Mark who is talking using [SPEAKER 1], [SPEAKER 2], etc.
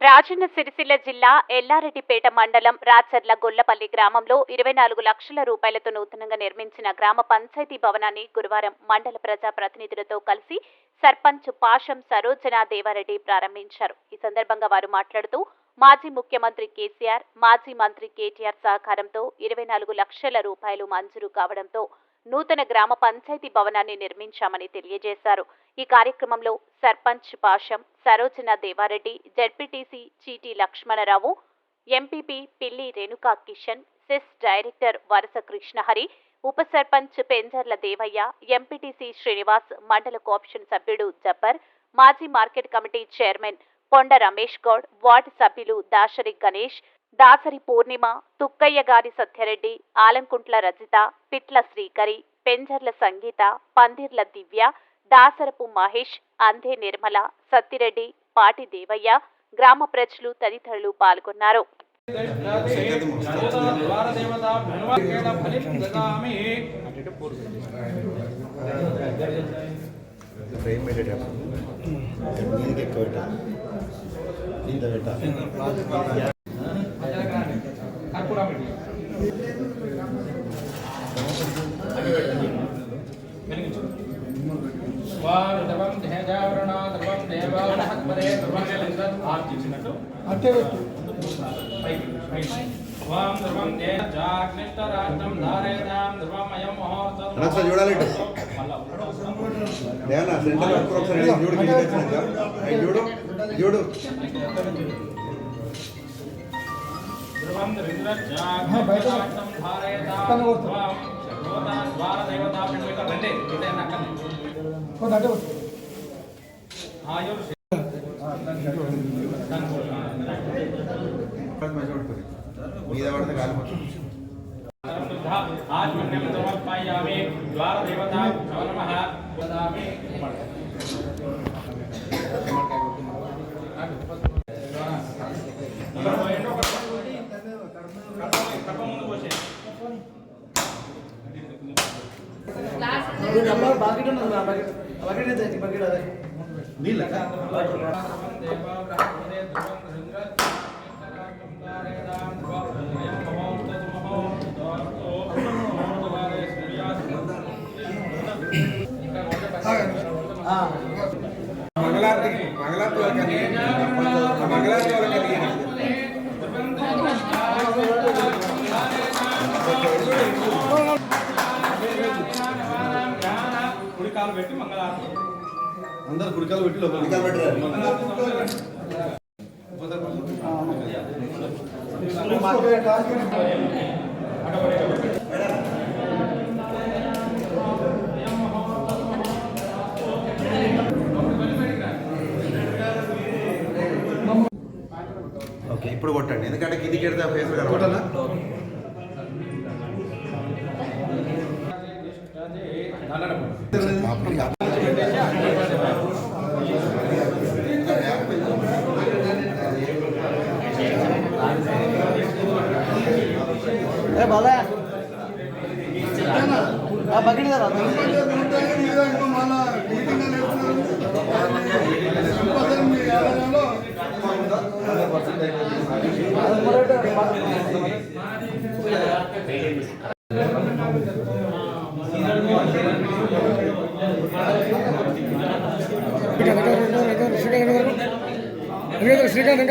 [SPEAKER 1] రాజన్న సిరిసిల్ల జిల్లా ఎల్లారెడ్డిపేట మండలం రాచర్ల గొల్లపల్లి గ్రామంలో 24 లక్షల రూపాయలతో నూతనంగా నిర్మించిన గ్రామ పంచాయతీ భవనాన్ని గురువారం మండల ప్రజా ప్రతినిధులతో కలిసి సర్పంచ్ పాషం సరోజన దేవారెడ్డి ప్రారంభించారు. ఈ సందర్భంగా వారు మాట్లాడుతూ మాజీ ముఖ్యమంత్రి కేసీఆర్, మాజీ మంత్రి కేటీఆర్ సహకారంతో 24 లక్షల రూపాయలు మంజూరు కావడంతో నూతన గ్రామ పంచాయతీ భవనాన్ని నిర్మించామని తెలియజేశారు. ఈ కార్యక్రమంలో సర్పంచ్ పాషం సరోజన దేవారెడ్డి, జెడ్పీటీసీ చీటీ లక్ష్మణరావు, ఎంపీపీ పిల్లి రేణుకా కిషన్, సెస్ డైరెక్టర్ వరస కృష్ణహరి, ఉప సర్పంచ్ పెంజర్ల దేవయ్య, ఎంపీటీసీ శ్రీనివాస్, మండల కోఆప్షన్ సభ్యుడు జబ్బర్, మాజీ మార్కెట్ కమిటీ చైర్మన్ కొండ రమేష్ గౌడ్, వార్డు సభ్యులు దాసరి గణేష్, దాసరి పూర్ణిమ, తుక్కయ్యగారి సత్యరెడ్డి, ఆలంకుంట్ల రజిత, పిట్ల శ్రీకరి, పెంజర్ల సంగీత, పందిర్ల దివ్య, దాసరపు మహేష్, అందే నిర్మల, సత్తిరెడ్డి, పాటి దేవయ్య, గ్రామ ప్రజలు తదితరులు పాల్గొన్నారు.
[SPEAKER 2] అందరు గుడికాలు పెట్టి గుడికాలు పెట్టారు. ఓకే, ఇప్పుడు కొట్టండి, ఎందుకంటే కిందికి వెళ్తే ఫేస్ కనబడాలా.
[SPEAKER 3] శ్రీకాంత్